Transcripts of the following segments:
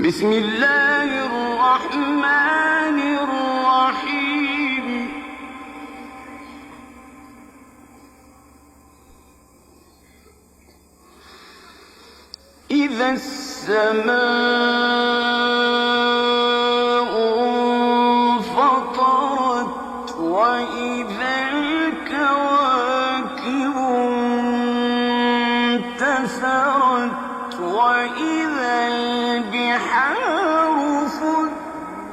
بسم الله الرحمن الرحيم إذا السماء انفطرت وإذا الكواكب انتثرت وإذا البحار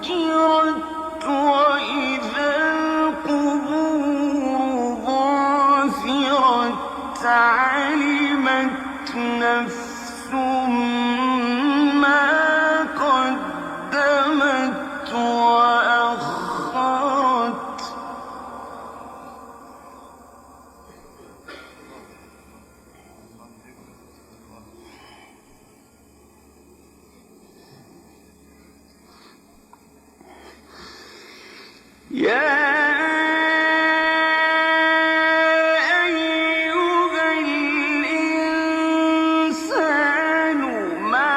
فجرت وإذا القبور بعثرت علمت نفس ما قدمت وأخرت يا أيها الإنسان ما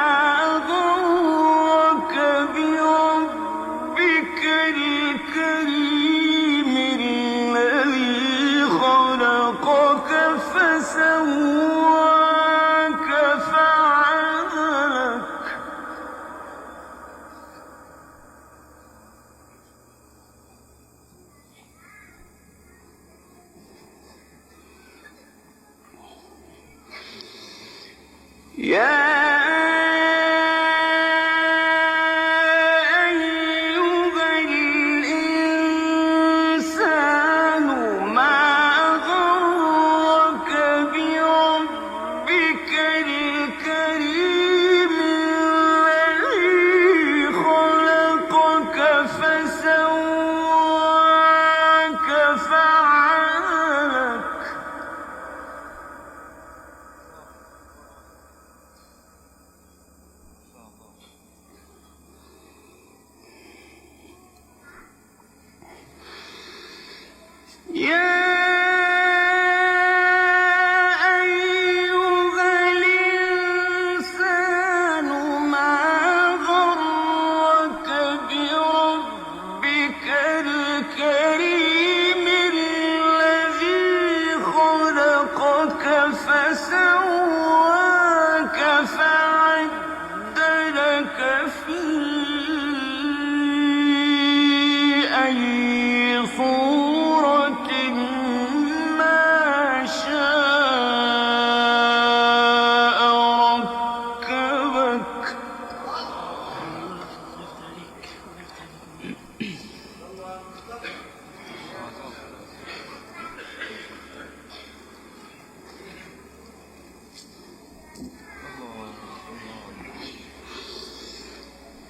غرك بربك الكريم الذي خلقك فسواك فعدلك يا أيها الإنسان ما غرك بربك الكريم الذي خلقك فسواك فعدلك يا أيها الإنسان ما غرك بربك الكريم الذي خلقك فسواك فعدلك في أي صورة ما شاء ركبك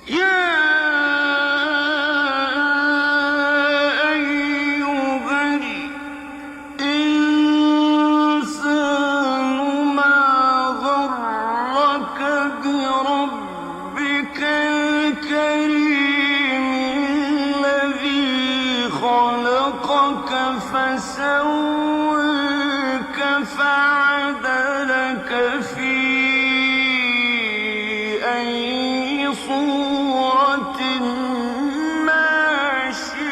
يا أيها الإنسان ما غرك بربك الكريم الذي خلقك فسواك فعدلك في أي صورة ما شاء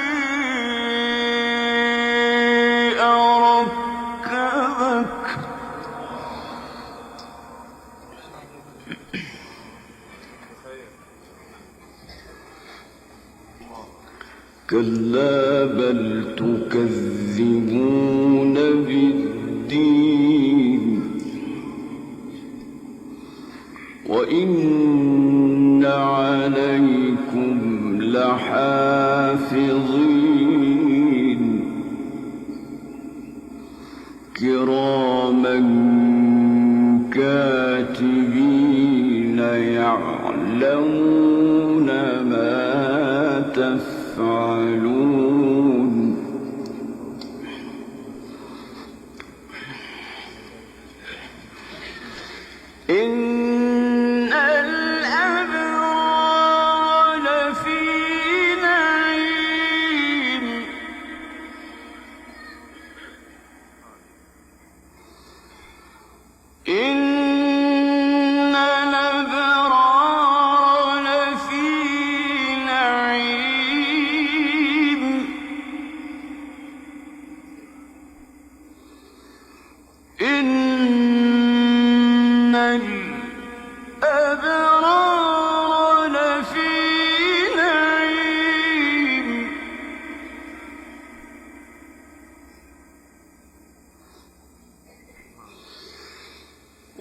ركبك كلا بل تكذبون بالدين وإن عليكم لحافظين كراما كاتبين يعلمون ما تفعلون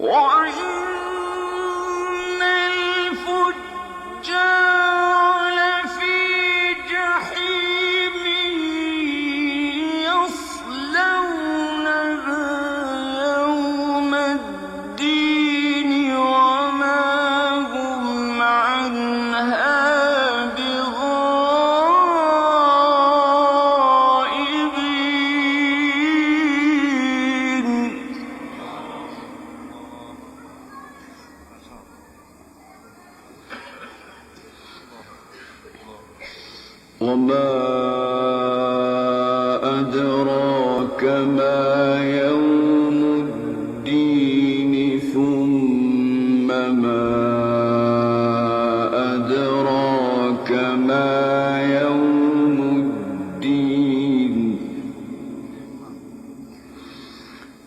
وَإِنَّ الْفُجَّارَ لَفِي جَحِيمٍ يَصْلَوْنَهَا يَوْمَ الدِّينِ وَمَا هُمْ عَنْهَا بِغَائِبِينَ وَمَا أَدْرَاكَ مَا يَوْمُ الدِّينِ ثُمَّ مَا أَدْرَاكَ مَا يَوْمُ الدِّينِ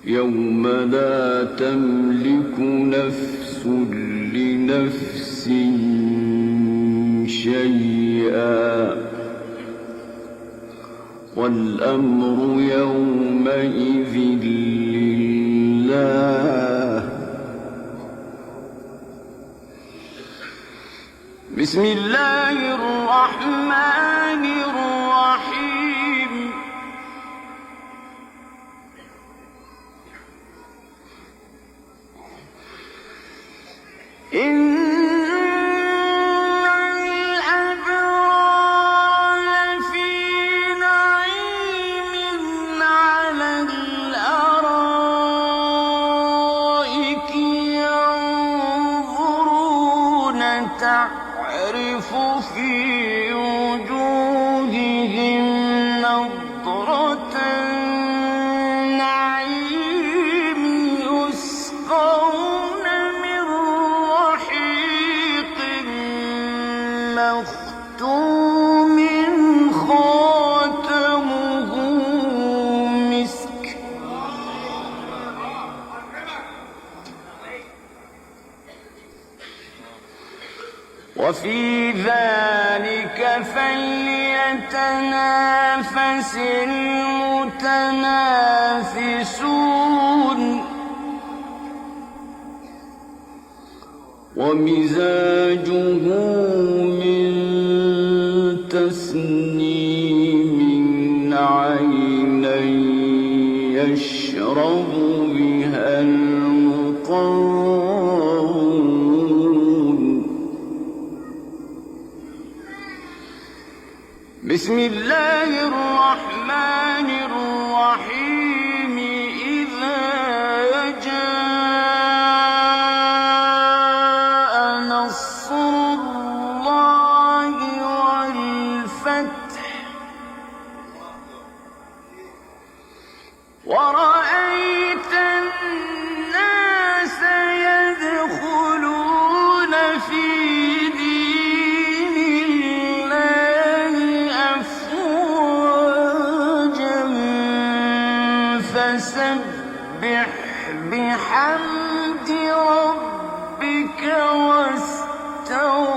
يَوْمَ لَا تَمْلِكُ نَفْسٌ لِّنَفْسٍ شَيْئًا وَالْأَمْرُ يَوْمَئِذٍ لِلَّهِ. بسم الله الرحمن الرحيم. إِنَّ الْأَبْرَارَ لَفِي نَعِيمٍ عَلَى الْأَرَائِكِ يَنظُرُونَ تَعْرِفُ فِي وُجُوهِهِمْ نَضْرَةَ النَّعِيمِ يُسْقَوْنَ مِن رَّحِيقٍ مَّخْتُومٍ خَاتَمُهُ مِسْكٌ وَفِي ذَلِكَ فَلْيَتَنَافَسِ الْمُتَنَافِسُونَ وَمِزَاجُهُ مِن تَسْنِيمٍ عَيْنًا يَشْرَبُ بِهَا الْمُقَرَّبُونَ. بسم الله الرحمن الرحيم. إذا جاء نصر الله والفتح ورأيت الناس يدخلون في دين الله أفواجا فسبح بحمد ربك واستغفره